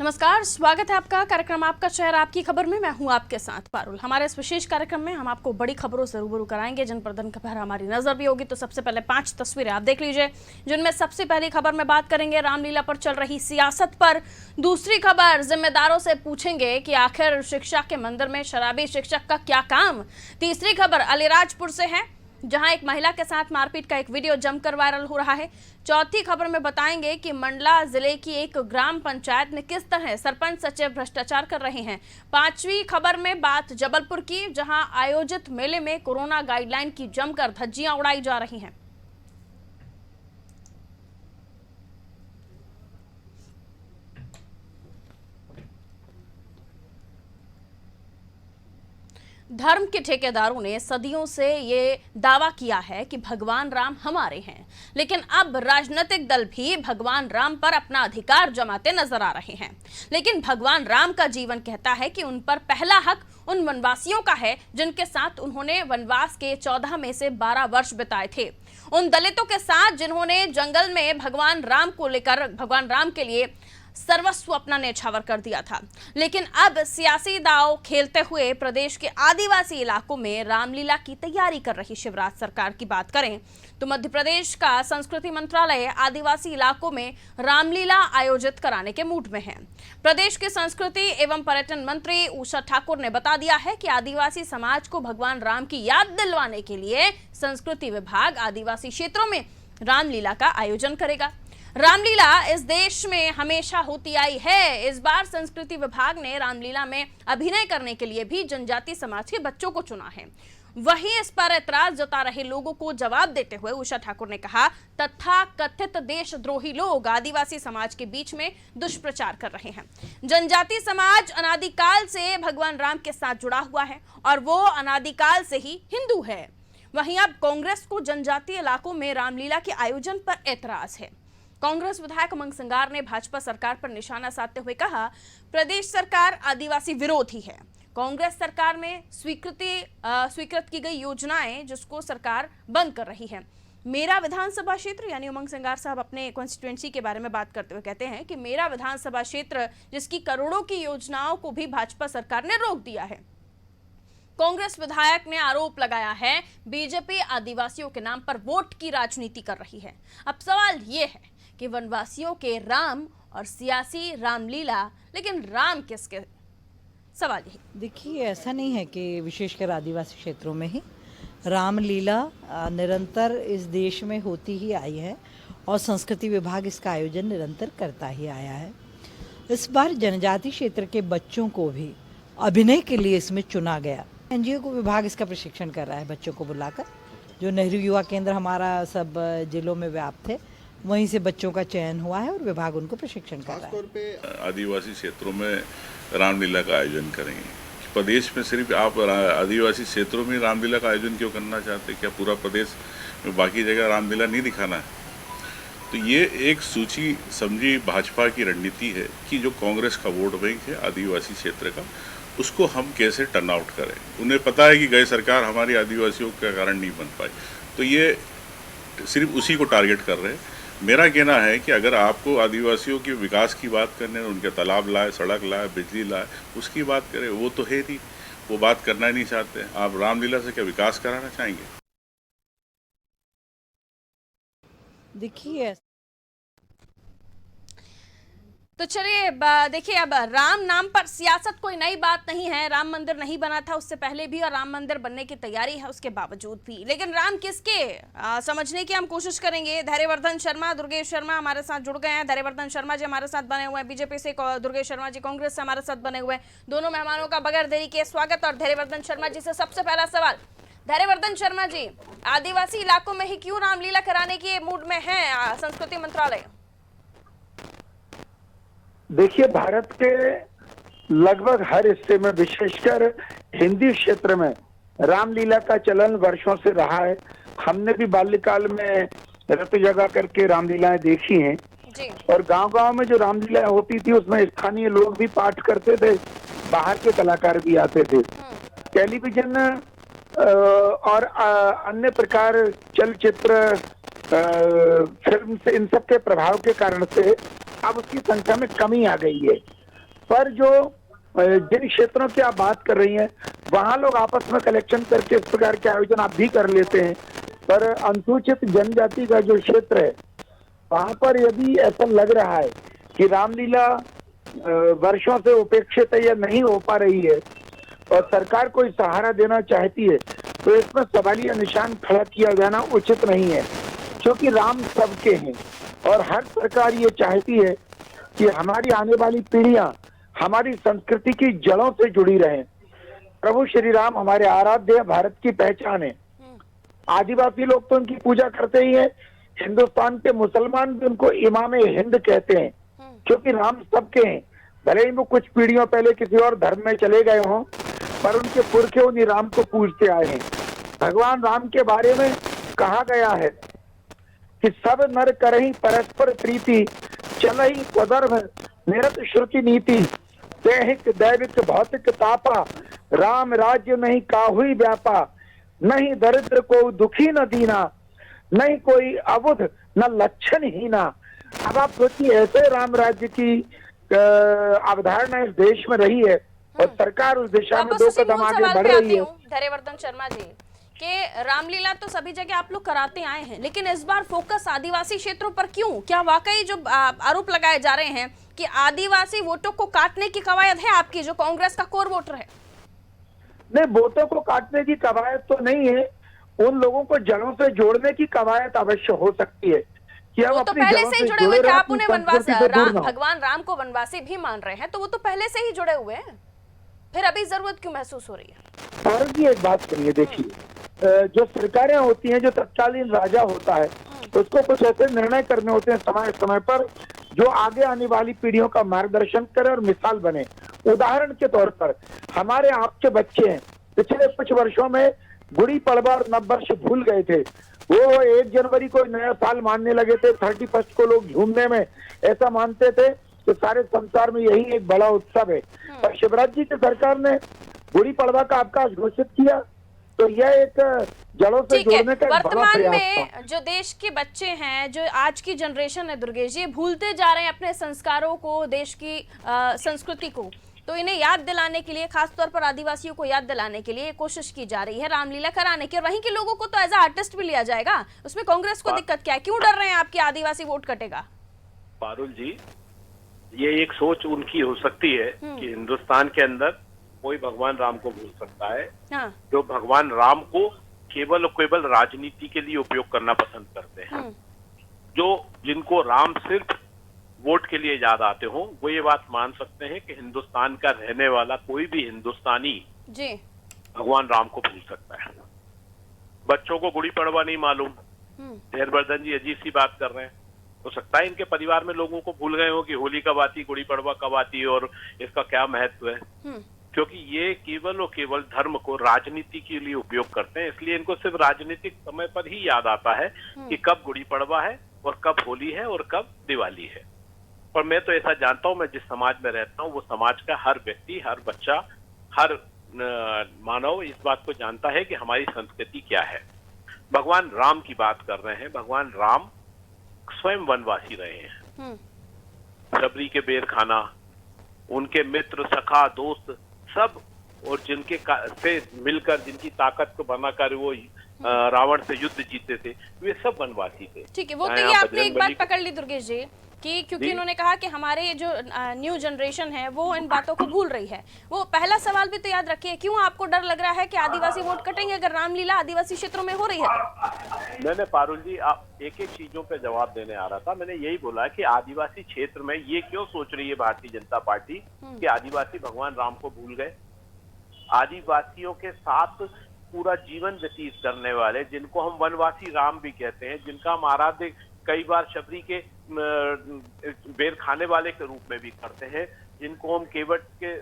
नमस्कार, स्वागत है आपका कार्यक्रम आपका शहर आपकी खबर में। मैं हूं आपके साथ पारुल। हमारे इस विशेष कार्यक्रम में हम आपको बड़ी खबरों से रूबरू कराएंगे जिन पर दिन भर हमारी नजर भी होगी। तो सबसे पहले 5 तस्वीरें आप देख लीजिए, जिनमें सबसे पहली खबर में बात करेंगे रामलीला पर चल रही सियासत पर। दूसरी खबर, जिम्मेदारों से पूछेंगे कि आखिर शिक्षा के मंदिर में शराबी शिक्षक का क्या काम। तीसरी खबर अलीराजपुर से है, जहां एक महिला के साथ मारपीट का एक वीडियो जमकर वायरल हो रहा है। चौथी खबर में बताएंगे कि मंडला जिले की एक ग्राम पंचायत में किस तरह सरपंच सचिव भ्रष्टाचार कर रहे हैं। पांचवी खबर में बात जबलपुर की, जहां आयोजित मेले में कोरोना गाइडलाइन की जमकर धज्जियां उड़ाई जा रही हैं। धर्म के ठेकेदारों ने सदियों से ये दावा किया है कि भगवान राम हमारे हैं, लेकिन अब राजनीतिक दल भी भगवान राम पर अपना अधिकार जमाते नजर आ रहे हैं। लेकिन भगवान राम का जीवन कहता है कि उन पर पहला हक उन वनवासियों का है जिनके साथ उन्होंने वनवास के 14 में से 12 वर्ष बिताए थे। उन दलितों के साथ जिन्होंने जंगल में भगवान राम को लेकर, भगवान राम के लिए सर्वस्व अपना न्यौछावर कर दिया था। लेकिन अब सियासी दांव खेलते हुए प्रदेश के आदिवासी इलाकों में रामलीला की तैयारी कर रही शिवराज सरकार की बात करें तो मध्य प्रदेश का संस्कृति मंत्रालय आदिवासी इलाकों में रामलीला आयोजित कराने के मूड में है। प्रदेश के संस्कृति एवं पर्यटन मंत्री उषा ठाकुर ने बता दिया है कि आदिवासी समाज को भगवान राम की याद दिलवाने के लिए संस्कृति विभाग आदिवासी क्षेत्रों में रामलीला का आयोजन करेगा। रामलीला इस देश में हमेशा होती आई है। इस बार संस्कृति विभाग ने रामलीला में अभिनय करने के लिए भी जनजाति समाज के बच्चों को चुना है। वहीं इस पर ऐतराज जता रहे लोगों को जवाब देते हुए उषा ठाकुर ने कहा, तथाकथित देशद्रोही लोग आदिवासी समाज के बीच में दुष्प्रचार कर रहे हैं। जनजाति समाज अनादिकाल से भगवान राम के साथ जुड़ा हुआ है और वो अनादिकाल से ही हिंदू है। वहीं अब कांग्रेस को जनजातीय इलाकों में रामलीला के आयोजन पर ऐतराज है। कांग्रेस विधायक उमंग सिंगार ने भाजपा सरकार पर निशाना साधते हुए कहा, प्रदेश सरकार आदिवासी विरोधी है। कांग्रेस सरकार में स्वीकृत की गई योजनाएं जिसको सरकार बंद कर रही है। मेरा विधानसभा क्षेत्र, यानी उमंग सिंगार साहब अपने कॉन्स्टिट्यूएंसी के बारे में बात करते हुए कहते हैं कि मेरा विधानसभा क्षेत्र जिसकी करोड़ों की योजनाओं को भी भाजपा सरकार ने रोक दिया है। कांग्रेस विधायक ने आरोप लगाया है बीजेपी आदिवासियों के नाम पर वोट की राजनीति कर रही है। अब सवाल यह है कि वनवासियों के राम और सियासी रामलीला, लेकिन राम किसके? सवाल यही। देखिए, ऐसा नहीं है कि विशेषकर आदिवासी क्षेत्रों में ही रामलीला निरंतर इस देश में होती ही आई है और संस्कृति विभाग इसका आयोजन निरंतर करता ही आया है। इस बार जनजाति क्षेत्र के बच्चों को भी अभिनय के लिए इसमें चुना गया। एनजीओ को विभाग इसका प्रशिक्षण कर रहा है बच्चों को बुलाकर। जो नेहरू युवा केंद्र हमारा सब जिलों में व्याप्त है, वहीं से बच्चों का चयन हुआ है और विभाग उनको प्रशिक्षण कर रहा है। खासतौर पे आदिवासी क्षेत्रों में रामलीला का आयोजन करेंगे। प्रदेश में सिर्फ आप आदिवासी क्षेत्रों में रामलीला का आयोजन क्यों करना चाहते हैं? क्या पूरा प्रदेश में बाकी जगह रामलीला नहीं दिखाना है? तो ये एक सूची समझी भाजपा की रणनीति है कि जो कांग्रेस का वोट बैंक है आदिवासी क्षेत्र का, उसको हम कैसे टर्न आउट करें। उन्हें पता है कि गई सरकार हमारी आदिवासियों के कारण नहीं बन पाई, तो ये सिर्फ उसी को टारगेट कर रहे हैं। मेरा कहना है कि अगर आपको आदिवासियों के विकास की बात करने, उनके तालाब लाए, सड़क लाए, बिजली लाए, उसकी बात करें, वो तो है नहीं, वो बात करना ही नहीं चाहते। आप रामलीला से क्या विकास कराना चाहेंगे? देखिए, तो चलिए देखिए, अब राम नाम पर सियासत कोई नई बात नहीं है। राम मंदिर नहीं बना था उससे पहले भी और राम मंदिर बनने की तैयारी है उसके बावजूद भी। लेकिन राम किसके, समझने की हम कोशिश करेंगे। धैर्यवर्धन शर्मा, दुर्गेश शर्मा हमारे साथ जुड़ गए हैं। धैर्यवर्धन शर्मा जी हमारे साथ बने हुए हैं बीजेपी से, दुर्गेश शर्मा जी कांग्रेस से हमारे साथ बने हुए हैं। दोनों मेहमानों का बगैर देरी के स्वागत। और धैर्यवर्धन शर्मा जी से सबसे पहला सवाल। धैर्यवर्धन शर्मा जी, आदिवासी इलाकों में ही क्यों रामलीला कराने के मूड में है संस्कृति मंत्रालय? देखिए, भारत के लगभग हर हिस्से में, विशेषकर हिंदी क्षेत्र में रामलीला का चलन वर्षों से रहा है। हमने भी बाल्यकाल में रत जगा करके रामलीलाएं देखी हैं जी। और गांव-गांव में जो रामलीलाएं होती थी उसमें स्थानीय लोग भी पाठ करते थे, बाहर के कलाकार भी आते थे। टेलीविजन और अन्य प्रकार चलचित्र, फिल्म से, इन सब के प्रभाव के कारण से अब उसकी संख्या में कमी आ गई है। पर जो जिन क्षेत्रों की आप बात कर रही हैं, वहां लोग आपस में कलेक्शन करके इस प्रकार के आयोजन आप भी कर लेते हैं। पर अनुसूचित जनजाति का जो क्षेत्र है, वहां पर यदि ऐसा लग रहा है कि रामलीला वर्षों से उपेक्षित है या नहीं हो पा रही है और सरकार कोई सहारा देना चाहती है, तो इसमें सवालिया निशान खड़ा किया जाना उचित नहीं है, क्योंकि राम सबके हैं और हर सरकार ये चाहती है कि हमारी आने वाली पीढ़ियां हमारी संस्कृति की जड़ों से जुड़ी रहें। प्रभु श्री राम हमारे आराध्य भारत की पहचान है। आदिवासी लोग तो उनकी पूजा करते ही हैं, हिंदुस्तान के मुसलमान भी उनको इमाम हिंद कहते हैं, क्योंकि राम सबके हैं। भले ही वो कुछ पीढ़ियों पहले किसी और धर्म में चले गए हों, पर उनके पुरखे उन्हीं राम को पूजते आए हैं। भगवान राम के बारे में कहा गया है कि सब नर करहि परस्पर प्रीति, चलहि स्वधर्म निरत श्रुति नीति, दैहिक दैविक भौतिक तापा, राम राज्य नहीं काहुई व्यापा, नहीं दरिद्र को दुखी न दीना, नहीं कोई अबुध न लक्षण हीना। अब आप सोचिए, ऐसे राम राज्य की अवधारणा इस देश में रही है और सरकार उस दिशा में 2 कदम आगे बढ़ रही है। धैर्यवर्धन शर्मा जी, कि रामलीला तो सभी जगह आप लोग कराते आए हैं, लेकिन इस बार फोकस आदिवासी क्षेत्रों पर क्यों? क्या वाकई जो आरोप लगाए जा रहे हैं कि आदिवासी वोटों को काटने की कवायद है आपकी, जो कांग्रेस का कोर वोटर है? नहीं, वोटों को काटने की कवायद तो नहीं है, उन लोगों को जड़ों से जोड़ने की कवायद अवश्य हो सकती है कि हम वो तो अपनी पहले जड़ों से ही से जुड़े हुए थे। आप अपनी उन्हें संस्कृति से दूर ना हो। भगवान राम को वनवासी भी मान रहे हैं, तो वो तो पहले से ही जुड़े हुए हैं, फिर अभी जरूरत क्यों महसूस हो रही है? भारत जी, एक बात सुनिए, देखिए, जो सरकारें होती हैं, जो तत्कालीन राजा होता है, उसको कुछ ऐसे निर्णय करने होते हैं समय समय पर जो आगे आने वाली पीढ़ियों का मार्गदर्शन करे और मिसाल बने। उदाहरण के तौर पर हमारे आपके बच्चे हैं, पिछले कुछ वर्षों में गुड़ी पड़वा और नववर्ष भूल गए थे। वो 1 जनवरी को नया साल मानने लगे थे, 31 को लोग झूमने में ऐसा मानते थे कि सारे संसार में यही एक बड़ा उत्सव है। और शिवराज जी की सरकार ने गुड़ी पड़वा का अवकाश घोषित किया, तो यह एक जड़ों से जोड़ने का वर्तमान में जो देश के बच्चे हैं, जो आज की जनरेशन है दुर्गेश जी, भूलते जा रहे हैं अपने संस्कारों को, देश की संस्कृति को। तो इन्हें याद दिलाने के लिए, खासतौर पर आदिवासियों को याद दिलाने के लिए कोशिश की जा रही है रामलीला कराने की, और वहीं के लोगों को तो एज आर्टिस्ट भी लिया जाएगा। उसमें कांग्रेस को दिक्कत क्या है? क्यों डर रहे हैं आपके आदिवासी वोट कटेगा? पारुल जी, ये एक सोच उनकी हो सकती है कि हिंदुस्तान के अंदर कोई भगवान राम को भूल सकता है। हाँ। जो भगवान राम को केवल और केवल राजनीति के लिए उपयोग करना पसंद करते हैं, जो जिनको राम सिर्फ वोट के लिए याद आते हो, वो ये बात मान सकते हैं कि हिंदुस्तान का रहने वाला कोई भी हिंदुस्तानी जी भगवान राम को भूल सकता है। बच्चों को गुड़ी पड़वा नहीं मालूम, धैर्यवर्धन जी अजीब सी बात कर रहे हैं। हो सकता है इनके परिवार में लोगों को भूल गए हो कि होली कब आती, गुड़ी पड़वा कब आती और इसका क्या महत्व है, क्योंकि ये केवल और केवल धर्म को राजनीति के लिए उपयोग करते हैं। इसलिए इनको सिर्फ राजनीतिक समय पर ही याद आता है कि कब गुड़ी पड़वा है और कब होली है और कब दिवाली है। पर मैं तो ऐसा जानता हूं, मैं जिस समाज में रहता हूं, वो समाज का हर व्यक्ति, हर बच्चा, हर मानव इस बात को जानता है कि हमारी संस्कृति क्या है। भगवान राम की बात कर रहे हैं, भगवान राम स्वयं वनवासी रहे हैं। शबरी के बेर खाना, उनके मित्र, सखा, दोस्त सब, और जिनके से मिलकर, जिनकी ताकत को बनाकर वो रावण से युद्ध जीते थे, वे सब वनवासी थे। ठीक है, वो तो ये आपने एक बात पकड़ ली दुर्गेश जी, कि क्योंकि इन्होंने कहा कि हमारे जो न्यू जनरेशन है वो इन बातों को भूल रही है। वो पहला सवाल भी तो याद रखिए, क्यों आपको डर लग रहा है कि आदिवासी वोट कटेंगे अगर रामलीला आदिवासी क्षेत्रों में हो रही है? मैंने पारुल जी आप एक एक चीजों पे जवाब देने आ रहा था। मैंने यही बोला कि आदिवासी क्षेत्र में ये क्यों सोच रही है भारतीय जनता पार्टी कि आदिवासी भगवान राम को भूल गए। आदिवासियों के साथ पूरा जीवन व्यतीत करने वाले, जिनको हम वनवासी राम भी कहते हैं, जिनका हम आराध्य कई बार शबरी के बेर खाने वाले के रूप में भी करते हैं, जिनको हम केवट के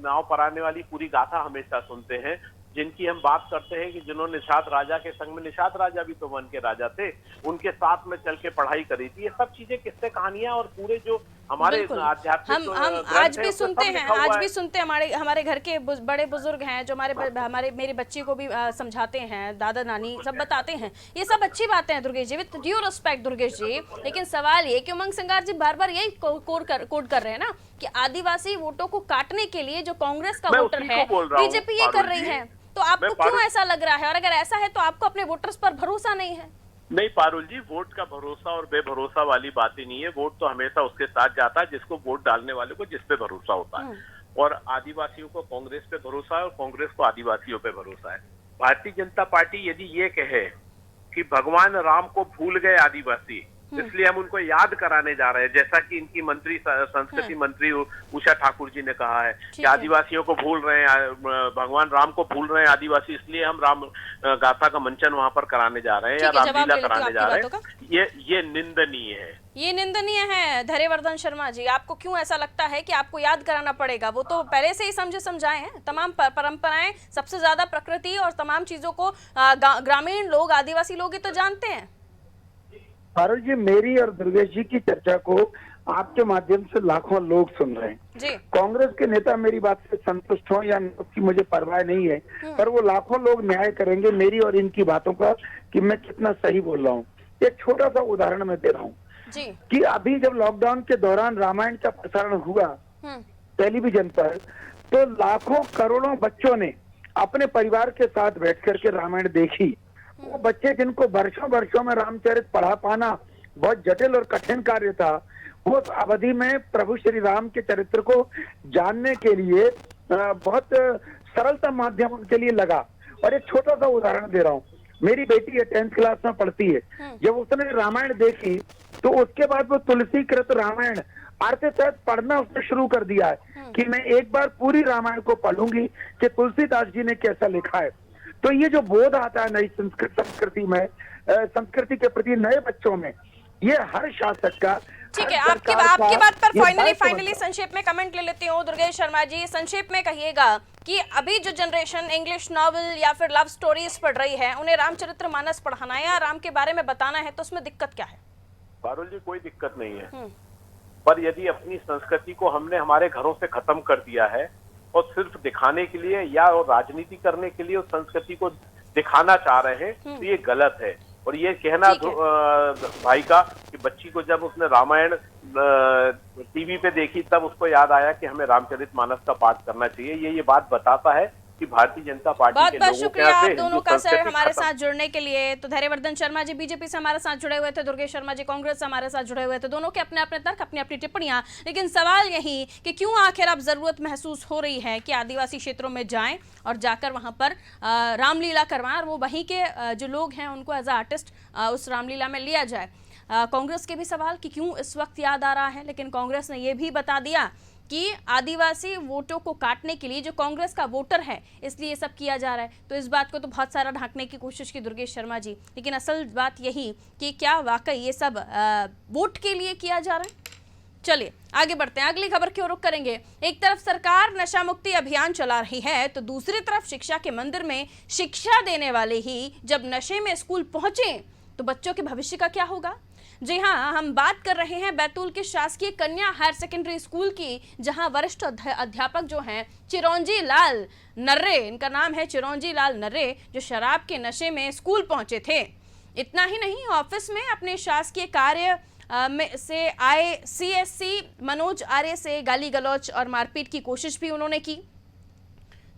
नाव पर आने वाली पूरी गाथा हमेशा सुनते हैं, जिनकी हम बात करते हैं कि जिन्होंने निषाद राजा के संग में, निषाद राजा भी तो वन के राजा थे, उनके साथ में चल के पढ़ाई करी थी। ये सब चीजें, किस्से, कहानियां और पूरे जो हमारे बिल्कुल। आध्यात्मिक हम ग्रंथ आज है, भी उसमें सुनते सब हैं, लिखा हुआ आज है। भी सुनते हैं, हमारे घर के बड़े बुजुर्ग हैं जो हमारे मेरी बच्ची को भी समझाते हैं, दादा नानी सब बताते हैं। ये सब अच्छी बातें हैं दुर्गेश जी, विद ड्यू रिस्पेक्ट दुर्गेश जी, लेकिन सवाल ये कि उमंग सिंगार जी बार बार यही कोड कर रहे हैं ना कि आदिवासी वोटों को काटने के लिए जो कांग्रेस का मैं वोटर उसी है को बोल रहा हूं, बीजेपी ये कर पारुल रही जी। है, तो आपको मैं क्यों पारुल- ऐसा लग रहा है? और अगर ऐसा है तो आपको अपने वोटर्स पर भरोसा नहीं है? नहीं पारुल जी, वोट का भरोसा और बेभरोसा वाली बात ही नहीं है। वोट तो हमेशा उसके साथ जाता है जिसको वोट डालने वाले को जिस पे भरोसा होता है, और आदिवासियों को कांग्रेस पे भरोसा है और कांग्रेस को आदिवासियों पे भरोसा है। भारतीय जनता पार्टी यदि ये कहे कि भगवान राम को भूल गए आदिवासी, इसलिए हम उनको याद कराने जा रहे हैं, जैसा कि इनकी मंत्री संस्कृति मंत्री उषा ठाकुर जी ने कहा है कि है। आदिवासियों को भूल रहे हैं, भगवान राम को भूल रहे हैं आदिवासी, इसलिए हम राम गाथा का मंचन वहां पर कराने जा रहे हैं या ठीक है, जवाब रामलीला ले लेती हूँ कराने जा आपकी रहे बातों हैं। ये निंदनीय है। ये निंदनीय है। धैर्यवर्धन शर्मा जी, आपको क्यों ऐसा लगता है कि आपको याद कराना पड़ेगा? वो तो पहले से ही समझाए हैं। तमाम परंपराएं, सबसे ज्यादा प्रकृति और तमाम चीजों को ग्रामीण लोग, आदिवासी लोग ही तो जानते हैं। पारुल जी, मेरी और दुर्गेश जी की चर्चा को आपके माध्यम से लाखों लोग सुन रहे हैं। जी, कांग्रेस के नेता मेरी बात से संतुष्ट हो या उसकी मुझे परवाह नहीं है, पर वो लाखों लोग न्याय करेंगे मेरी और इनकी बातों का कि मैं कितना सही बोल रहा हूँ। एक छोटा सा उदाहरण मैं दे रहा हूँ जी, कि अभी जब लॉकडाउन के दौरान रामायण का प्रसारण हुआ टेलीविजन पर, तो लाखों करोड़ों बच्चों ने अपने परिवार के साथ बैठ करके रामायण देखी। वो बच्चे जिनको वर्षों में रामचरित पढ़ा पाना बहुत जटिल और कठिन कार्य था, वो अवधि में प्रभु श्री राम के चरित्र को जानने के लिए बहुत सरलता माध्यम उनके लिए लगा। और एक छोटा सा उदाहरण दे रहा हूँ, मेरी बेटी 10th क्लास में पढ़ती है। जब उसने रामायण देखी तो उसके बाद वो तुलसी कृत रामायण अर्थ सहित पढ़ना उसने शुरू कर दिया है कि मैं एक बार पूरी रामायण को पढ़ूंगी कि तुलसीदास जी ने कैसा लिखा है। तो ये जो बोध आता है नई संस्कृति में, संस्कृति के प्रति नए बच्चों में, ये हर शासक का, ठीक है। हर आपकी सरकार का बात पर ये दायित्व फाइनली बनता है। संक्षेप में कमेंट ले लेती हूँ। दुर्गेश शर्मा जी, संक्षेप में कहिएगा कि अभी जो जनरेशन इंग्लिश नॉवेल या फिर लव स्टोरीज पढ़ रही है, उन्हें रामचरितमानस पढ़ाना है या राम के बारे में बताना है, तो उसमें दिक्कत क्या है? पारुल जी, कोई दिक्कत नहीं है, पर यदि अपनी संस्कृति को हमने हमारे घरों से खत्म कर दिया है और सिर्फ दिखाने के लिए या और राजनीति करने के लिए उस संस्कृति को दिखाना चाह रहे हैं, तो ये गलत है। और ये कहना भाई का कि बच्ची को जब उसने रामायण टीवी पे देखी तब उसको याद आया कि हमें रामचरितमानस का पाठ करना चाहिए, ये बात बताता है कि भारतीय जनता पार्टी बहुत के बहुत लोगों शुक्रिया के आप यहाँ से दोनों हिंदू का सर संस्कृति हमारे खत्म। साथ जुड़ने के लिए। तो धैर्यवर्धन शर्मा जी बीजेपी से हमारे साथ जुड़े हुए थे, दुर्गेश शर्मा जी कांग्रेस से हमारे साथ जुड़े हुए थे। दोनों के अपने अपने तर्क, अपनी अपनी टिप्पणियां, लेकिन सवाल यही कि क्यों आखिर अब जरूरत महसूस हो रही है कि आदिवासी क्षेत्रों में जाएं और जाकर वहां पर रामलीला करवाएं और वो वहीं के जो लोग हैं उनको एज आर्टिस्ट उस रामलीला में लिया जाए। कांग्रेस के भी सवाल कि क्यों इस वक्त याद आ रहा है, लेकिन कांग्रेस ने यह भी बता दिया कि आदिवासी वोटों को काटने के लिए जो कांग्रेस का वोटर है, इसलिए ये सब किया जा रहा है। तो इस बात को तो बहुत सारा ढांकने की कोशिश की दुर्गेश शर्मा जी, लेकिन असल बात यही कि क्या वाकई ये सब वोट के लिए किया जा रहा है? चलिए आगे बढ़ते हैं, अगली खबर की ओर रुख करेंगे। एक तरफ सरकार नशा मुक्ति अभियान चला रही है, तो दूसरी तरफ शिक्षा के मंदिर में शिक्षा देने वाले ही जब नशे में स्कूल पहुंचे तो बच्चों के भविष्य का क्या होगा? जी हाँ, हम बात कर रहे हैं बैतूल के शासकीय कन्या हायर सेकेंडरी स्कूल की, जहां वरिष्ठ अध्यापक जो हैं चिरौंजी लाल नर्रे, इनका नाम है चिरौंजी लाल नर्रे, जो शराब के नशे में स्कूल पहुंचे थे। इतना ही नहीं, ऑफिस में अपने शासकीय कार्य में से आए सीएससी मनोज आर्य से गाली गलौज और मारपीट की कोशिश भी उन्होंने की।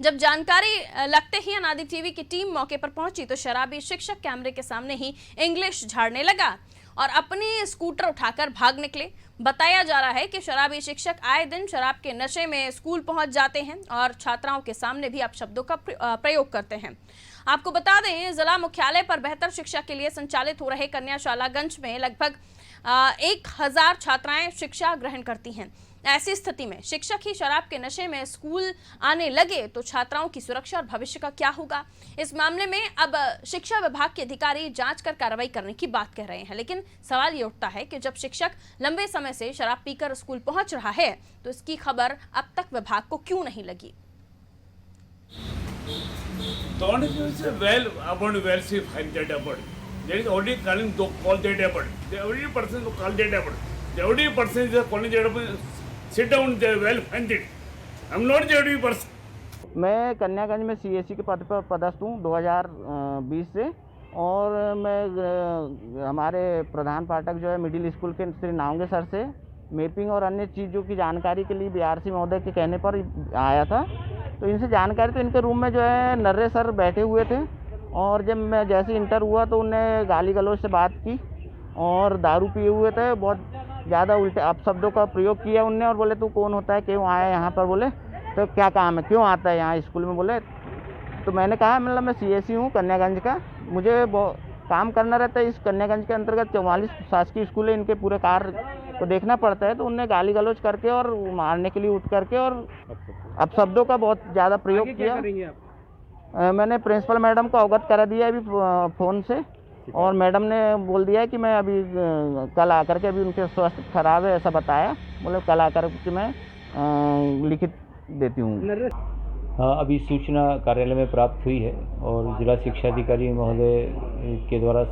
जब जानकारी लगते ही अनादि टीवी की टीम मौके पर पहुंची तो शराबी शिक्षक कैमरे के सामने ही इंग्लिश झाड़ने लगा और अपनी स्कूटर उठाकर भाग निकले। बताया जा रहा है कि शराबी शिक्षक आए दिन शराब के नशे में स्कूल पहुंच जाते हैं और छात्राओं के सामने भी अपशब्दों का प्रयोग करते हैं। आपको बता दें, जिला मुख्यालय पर बेहतर शिक्षा के लिए संचालित हो रहे कन्याशालागंज में लगभग 1000 छात्राएं शिक्षा ग्रहण करती हैं। ऐसी स्थिति में शिक्षक ही शराब के नशे में स्कूल आने लगे तो छात्राओं की सुरक्षा और भविष्य का क्या होगा? इस मामले में अब शिक्षा विभाग के अधिकारी जांच कर कार्रवाई करने की बात कह रहे हैं, लेकिन सवाल ये उठता है कि जब शिक्षक लंबे समय से शराब पीकर स्कूल पहुंच रहा है तो इसकी खबर अब तक विभाग को क्यों नहीं लगी? The one is well about well she find that about. There is only calling to call that about. The only person to call that about. JOD person is a calling JOD. Sit down, they are well funded. I'm not JOD person. मैं कन्यागंज में CSE के पद पर पदस्थ हूँ 2020 से, और मैं हमारे प्रधान पाठक जो है मिडिल स्कूल के श्री नावंगे सर से मैपिंग और अन्य चीज़ों की जानकारी के लिए BRC महोदय के कहने पर आया था। तो इनसे जानकारी, तो इनके रूम में जो है नर्रे सर बैठे हुए थे, और जब मैं जैसे इंटर हुआ तो उन्हें गाली गलौज से बात की और दारू पिए हुए थे, बहुत ज़्यादा उल्टे अपशब्दों का प्रयोग किया उनने, और बोले तू कौन होता है, क्यों आया यहाँ पर, बोले तो क्या काम है, क्यों आता है यहाँ स्कूल में, बोले। तो मैंने कहा मतलब मैं CSE हूँ कन्यागंज का, मुझे काम करना रहता है। इस कन्यागंज के अंतर्गत 44 शासकीय स्कूल है, इनके पूरे कार्य को देखना पड़ता है। तो उनने गाली गलौज करके और मारने के लिए उठ करके और अपशब्दों का बहुत ज़्यादा प्रयोग किया। मैंने प्रिंसिपल मैडम को अवगत करा दिया अभी फ़ोन से, और मैडम ने बोल दिया कि मैं अभी कल आकर के, अभी उनके स्वास्थ्य खराब है ऐसा बताया, बोले कल आकर के मैं लिखित देती हूँ। हाँ, अभी सूचना कार्यालय में प्राप्त हुई है और जिला शिक्षा अधिकारी महोदय के द्वारा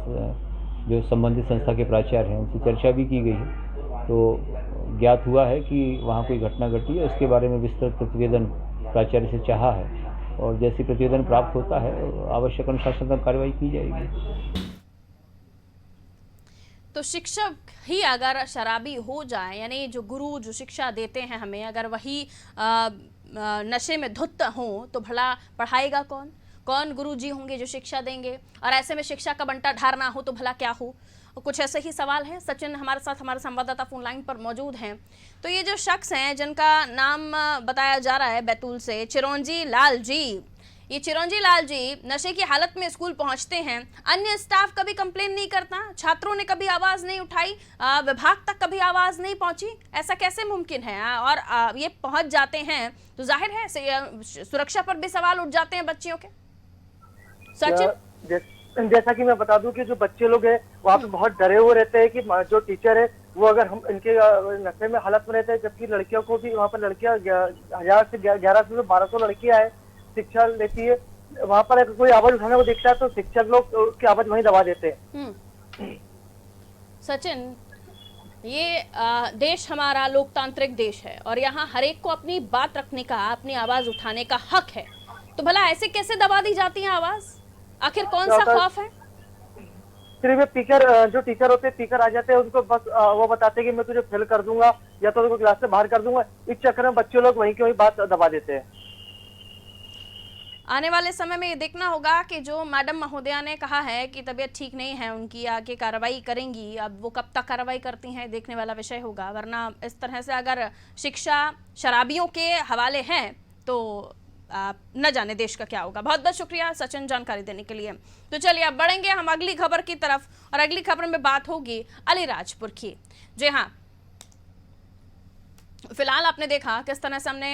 जो संबंधित संस्था के प्राचार्य हैं उनसे चर्चा भी की गई है। तो ज्ञात हुआ है कि वहाँ कोई घटना घटी है, उसके बारे में विस्तृत प्रतिवेदन प्राचार्य से चाहा है, और जैसे प्रतिवेदन प्राप्त होता है आवश्यक अनुशासनात्मक कार्रवाई की जाएगी। तो शिक्षक ही अगर शराबी हो जाए, यानी जो गुरु जो शिक्षा देते हैं हमें, अगर वही नशे में धुत हों, तो भला पढ़ाएगा कौन? कौन गुरुजी होंगे जो शिक्षा देंगे? और ऐसे में शिक्षा का बंटा ढार ना हो तो भला क्या हो? कुछ ऐसे ही सवाल है। सचिन हमारे साथ, हमारे संवाददाता फोन लाइन पर मौजूद हैं। तो ये जो शख्स हैं जिनका नाम बताया जा रहा है बैतूल से, चिरंजी लाल जी, ये चिरंजी लाल जी नशे की हालत में स्कूल पहुंचते हैं, अन्य स्टाफ कभी कंप्लेन नहीं करता, छात्रों ने कभी आवाज नहीं उठाई, विभाग तक कभी आवाज नहीं पहुंची, ऐसा कैसे मुमकिन है? और ये पहुंच जाते हैं तो जाहिर है सुरक्षा पर भी सवाल उठ जाते हैं बच्चियों के। सचिन, जैसा कि मैं बता दूं कि जो बच्चे लोग हैं वहाँ पे बहुत डरे हुए रहते हैं कि जो टीचर है वो अगर हम इनके नशे में हालत में रहते हैं, जबकि लड़कियों को भी वहाँ पर लड़कियां 1000 से 1100 से 1200 लड़कियां है शिक्षा लेती है। वहाँ पर अगर कोई आवाज उठाने को दिखता है तो शिक्षक लोग उसकी आवाज वहीं दबा देते हैं। सचिन, ये देश हमारा लोकतांत्रिक देश है और यहाँ हर एक को अपनी बात रखने का, अपनी आवाज उठाने का हक है, तो भला ऐसे कैसे दबा दी जाती है आवाज? आखिर कौन सा खौफ है? सिर्फ टीचर, जो टीचर होते हैं, टीचर आ जाते हैं, उनको बस वो बताते हैं कि मैं तुझे फेल कर दूंगा या तो तुझको क्लास से बाहर कर दूंगा। इस चक्कर में बच्चे लोग वहीं की वहीं बात दबा देते हैं। आने वाले समय में ये देखना होगा कि जो मैडम महोदया ने कहा है कि तबीयत ठीक नहीं है उनकी, आगे कार्रवाई करेंगी, अब वो कब तक कार्रवाई करती हैं देखने वाला विषय होगा। वरना इस तरह से अगर शिक्षा शराबियों के हवाले है तो न जाने देश का क्या होगा। बहुत बहुत शुक्रिया सचिन जानकारी देने के लिए। तो चलिए अब बढ़ेंगे हम अगली खबर की तरफ, और अगली खबर में बात होगी अलीराजपुर की। जी हाँ, फिलहाल आपने देखा किस तरह से हमने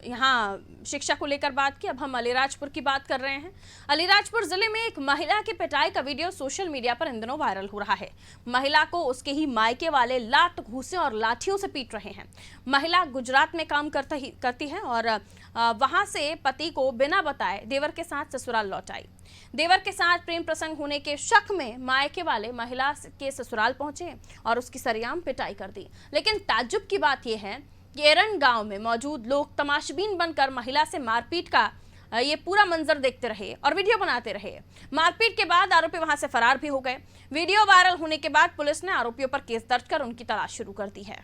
यहाँ शिक्षा को लेकर बात की। अब हम अलीराजपुर की बात कर रहे हैं। अलीराजपुर जिले में एक महिला की पिटाई का वीडियो सोशल मीडिया पर इन दिनों वायरल हो रहा है। महिला को उसके ही मायके वाले लात घूंसे और लाठियों से पीट रहे हैं। महिला गुजरात में काम करती है और वहां से पति को बिना बताए देवर के साथ ससुराल लौट आई। देवर के साथ प्रेम प्रसंग होने के शक में मायके वाले महिला के ससुराल पहुंचे और उसकी सरेआम पिटाई कर दी। लेकिन ताज्जुब की बात यह है कि एरन गांव में मौजूद लोग तमाशबीन बनकर महिला से मारपीट का ये पूरा मंजर देखते रहे और वीडियो बनाते रहे। मारपीट के बाद आरोपी वहां से फरार भी हो गए। वीडियो वायरल होने के बाद पुलिस ने आरोपियों पर केस दर्ज कर उनकी तलाश शुरू कर दी है।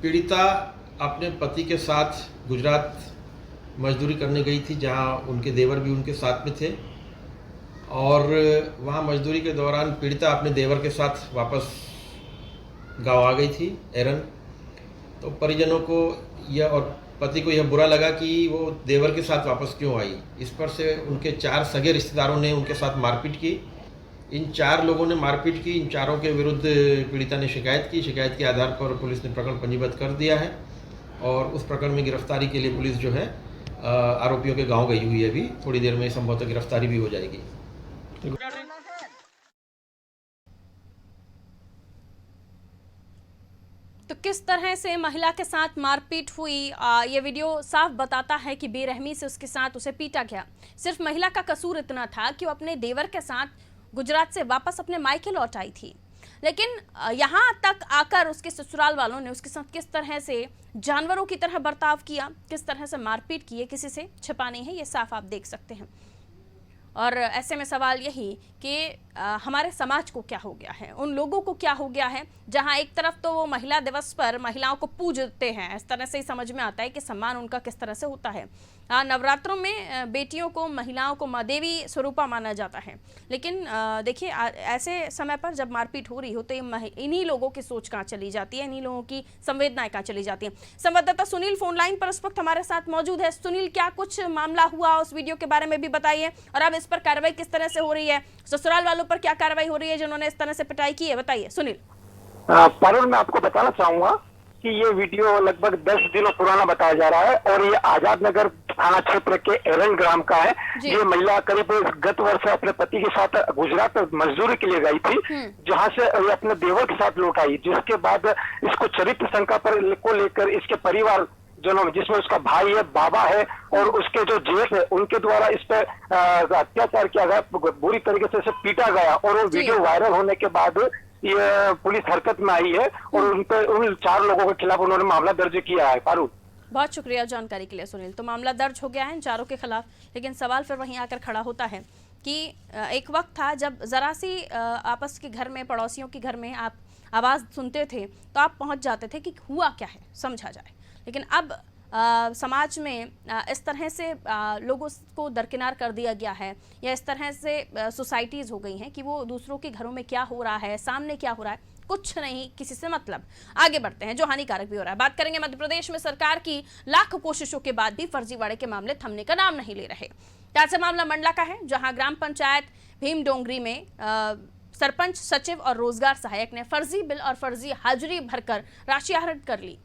पीड़िता अपने पति के साथ गुजरात मजदूरी करने गई थी, जहां उनके देवर भी उनके साथ में थे, और वहां मजदूरी के दौरान पीड़िता अपने देवर के साथ वापस गांव आ गई थी एरन। तो परिजनों को यह और पति को यह बुरा लगा कि वो देवर के साथ वापस क्यों आई। इस पर से उनके 4 सगे रिश्तेदारों ने उनके साथ मारपीट की। इन 4 लोगों ने मारपीट की। इन 4 के विरुद्ध पीड़िता ने शिकायत की। शिकायत के आधार पर पुलिस ने प्रकरण पंजीबद्ध कर दिया है और उस प्रकरण में गिरफ्तारी के लिए पुलिस जो है आरोपियों के गांव गई हुई है। अभी थोड़ी देर में संभवतः गिरफ्तारी भी हो जाएगी। तो किस तरह से महिला के साथ मारपीट हुई, ये वीडियो साफ बताता है कि बेरहमी से उसके साथ उसे पीटा गया। सिर्फ महिला का कसूर इतना था कि वो अपने देवर के साथ गुजरात से वापस अपने मायके लौट आई थी। लेकिन यहाँ तक आकर उसके ससुराल वालों ने उसके साथ किस तरह से जानवरों की तरह बर्ताव किया, किस तरह से मारपीट की है, किसी से छिपा नहीं है, ये साफ आप देख सकते हैं। और ऐसे में सवाल यही कि हमारे समाज को क्या हो गया है, उन लोगों को क्या हो गया है, जहां एक तरफ तो वो महिला दिवस पर महिलाओं को पूजते हैं, इस तरह से ही समझ में आता है कि सम्मान उनका किस तरह से होता है। नवरात्रों में बेटियों को, महिलाओं को माँ देवी स्वरूपा माना जाता है, लेकिन देखिए ऐसे समय पर जब मारपीट हो रही हो तो इन्हीं लोगों की सोच कहाँ चली जाती है, इन्हीं लोगों की संवेदनाएं कहाँ चली जाती हैं। संवाददाता सुनील फोन लाइन पर इस वक्त हमारे साथ मौजूद है। सुनील, क्या कुछ मामला हुआ, उस वीडियो के बारे में भी बताइए, और अब इस पर कार्रवाई किस तरह से हो रही है, ससुराल वालों पर क्या कार्रवाई हो रही है जिन्होंने इस तरह से पिटाई की है, बताइए सुनील। पारुल, मैं आपको बताना चाहूंगा कि ये वीडियो लगभग 10 दिनों पुराना बताया जा रहा है और ये आजाद नगर थाना क्षेत्र के एरन ग्राम का है। ये महिला करीब गत वर्ष अपने पति के साथ गुजरात मजदूरी के लिए गई थी, जहां से ये अपने देवर के साथ लौट आई, जिसके बाद इसको चरित्र शंका को लेकर इसके परिवार जनों में, जिसमें उसका भाई है, बाबा है और उसके जो जेठ है, उनके द्वारा इस पर अत्याचार किया गया, बुरी तरीके से इसे पीटा गया। और वो वीडियो वायरल होने के बाद ये पुलिस हरकत में आई है और उन 4 लोगों के खिलाफ उन्होंने मामला दर्ज किया है। पारुल, बहुत शुक्रिया जानकारी के लिए सुनील। तो मामला दर्ज हो गया है इन 4 के खिलाफ, लेकिन सवाल फिर वहीं आकर खड़ा होता है कि एक वक्त था जब जरा सी आपस के घर में, पड़ोसियों के घर में आप आवाज़ सुनते थे तो आप पहुंच जाते थे कि हुआ क्या है, समझा जाए। लेकिन अब समाज में इस तरह से लोगों को दरकिनार कर दिया गया है, या इस तरह से सोसाइटीज़ हो गई हैं कि वो दूसरों के घरों में क्या हो रहा है, सामने क्या हो रहा है, कुछ नहीं किसी से मतलब। आगे बढ़ते हैं, जो हानिकारक भी हो रहा है। बात करेंगे मध्य प्रदेश में सरकार की लाख कोशिशों के बाद भी फर्जीवाड़े के मामले थमने का नाम नहीं ले रहे। ताजा मामला मंडला का है, जहां ग्राम पंचायत भीम डोंगरी में सरपंच, सचिव और रोजगार सहायक ने फर्जी बिल और फर्जी हाजिरी भरकर राशि आहरण कर ली।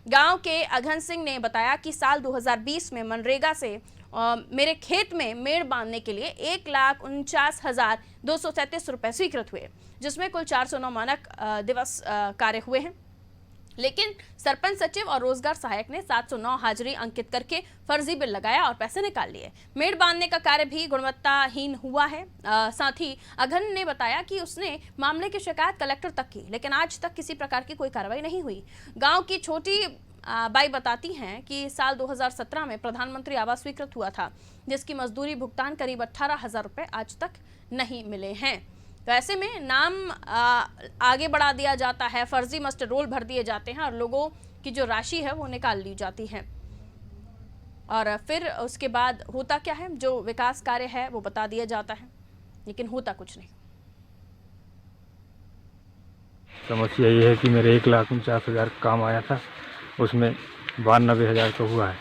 गांव के अघन सिंह ने बताया कि साल 2020 में मनरेगा से मेरे खेत में मेड़ बांधने के लिए 1,49,237 रुपए स्वीकृत हुए, जिसमें कुल 409 मानक दिवस कार्य हुए हैं। लेकिन सरपंच, सचिव और रोजगार सहायक ने 709 हाजिरी अंकित करके फर्जी बिल लगाया और पैसे निकाल लिए। मेड़ बांधने का कार्य भी गुणवत्ताहीन हुआ है। साथ ही अघन ने बताया कि उसने मामले की शिकायत कलेक्टर तक की, लेकिन आज तक किसी प्रकार की कोई कार्रवाई नहीं हुई। गांव की छोटी बाई बताती हैं कि साल 2017 में प्रधानमंत्री आवास स्वीकृत हुआ था, जिसकी मजदूरी भुगतान करीब 18,000 रुपये आज तक नहीं मिले हैं। तो ऐसे में नाम आगे बढ़ा दिया जाता है, फर्जी मस्ट रोल भर दिए जाते हैं और लोगों की जो राशि है वो निकाल ली जाती है, और फिर उसके बाद होता क्या है, जो विकास कार्य है वो बता दिया जाता है, लेकिन होता कुछ नहीं। समस्या ये है कि मेरे 1,49,000 काम आया था, उसमें 92,000 तो हुआ है,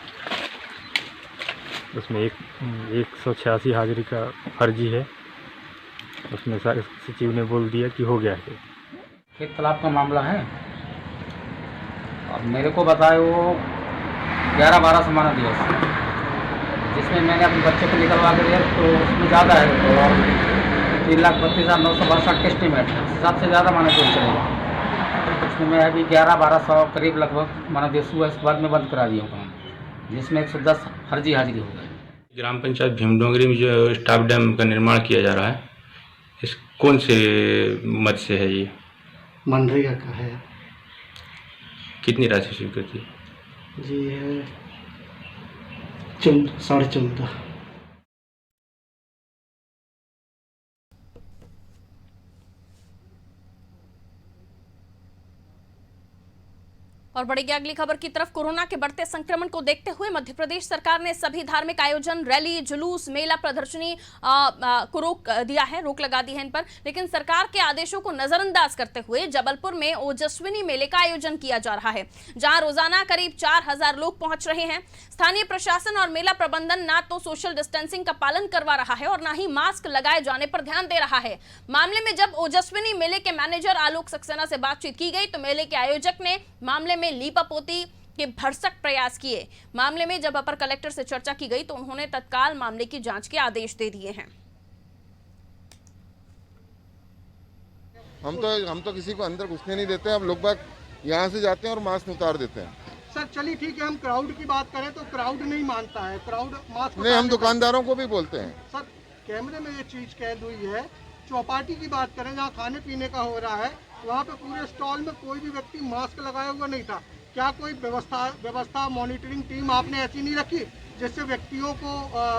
उसमें 186 हाजिरी का फर्जी है, उसमें सचिव ने बोल दिया कि हो गया है। खेत तालाब का मामला है, अब मेरे को बताए वो 11-12 समाना दिवस, जिसमें मैंने अपने बच्चे को निकलवा के दिया, तो उसमें ज़्यादा है, और 3,32,962 एस्टीमेट है, सबसे ज़्यादा माना दिवस चलेगा। उसमें मैं अभी 11-1200 करीब लगभग माना दिवस हुआ, इसके बाद में बंद करा दिया काम, जिसमें 110 फर्जी हाजिरी हो गई। ग्राम पंचायत भीम डोंगरी में जो स्टाफ डैम का निर्माण किया जा रहा है, इस कौन से मद से है ये? मनरेगा का है। कितनी राशि स्वीकृति? जी है 14.5। और बढ़ेगी अगली खबर की तरफ। कोरोना के बढ़ते संक्रमण को देखते हुए मध्य प्रदेश सरकार ने सभी धार्मिक आयोजन, रैली, जुलूस, मेला, प्रदर्शनी को रोक दिया है, रोक लगा दी है इन पर। लेकिन सरकार के आदेशों को नजरअंदाज करते हुए जबलपुर में ओजस्विनी मेले का आयोजन किया जा रहा है, जहां रोजाना करीब 4,000 लोग पहुंच रहे हैं। स्थानीय प्रशासन और मेला प्रबंधन ना तो सोशल डिस्टेंसिंग का पालन करवा रहा है और ना ही मास्क लगाए जाने पर ध्यान दे रहा है। मामले में जब ओजस्विनी मेले के मैनेजर आलोक सक्सेना से बातचीत की गई तो मेले के आयोजक ने मामले में लीपापोती के भरसक प्रयास किए। मामले में जब अपर कलेक्टर से चर्चा की गई तो उन्होंने तत्काल मामले की जांच के आदेश दे दिए हैं। हम तो किसी को अंदर घुसने नहीं देते, हम लोग बाग यहाँ से जाते हैं और मास्क उतार देते हैं। सर चलिए ठीक है, हम क्राउड की बात करें तो क्राउड नहीं मानता है, क्राउड मास्क नहीं, हम दुकानदारों को भी बोलते हैं। सर कैमरे में ये चीज कैद हुई है। चौपाटी की बात करें जहाँ खाने पीने का हो रहा है, वहाँ पे पूरे स्टॉल में कोई भी व्यक्ति मास्क लगाया हुआ नहीं था। क्या कोई व्यवस्था मॉनिटरिंग टीम आपने ऐसी नहीं रखी जिससे व्यक्तियों को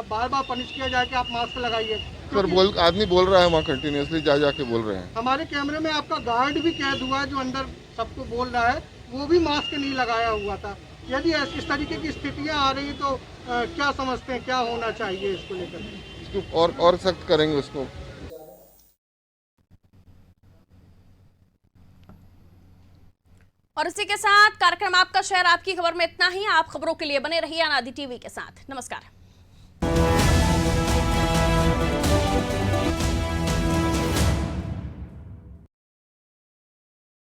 बार बार पनिश किया जाए कि आप मास्क लगाइए? सर आदमी बोल रहा है वहाँ कंटिन्यूसली जाके बोल रहे हैं। हमारे कैमरे में आपका गार्ड भी कैद हुआ है जो अंदर सबको बोल रहा है, वो भी मास्क नहीं लगाया हुआ था। यदि इस तरीके की स्थितियाँ आ रही तो क्या समझते हैं क्या होना चाहिए इसको लेकर? इसको और सख्त करेंगे उसको। और इसी के साथ कार्यक्रम आपका शहर आपकी खबर में इतना ही। आप खबरों के लिए बने रहिए अनादि टीवी के साथ। नमस्कार।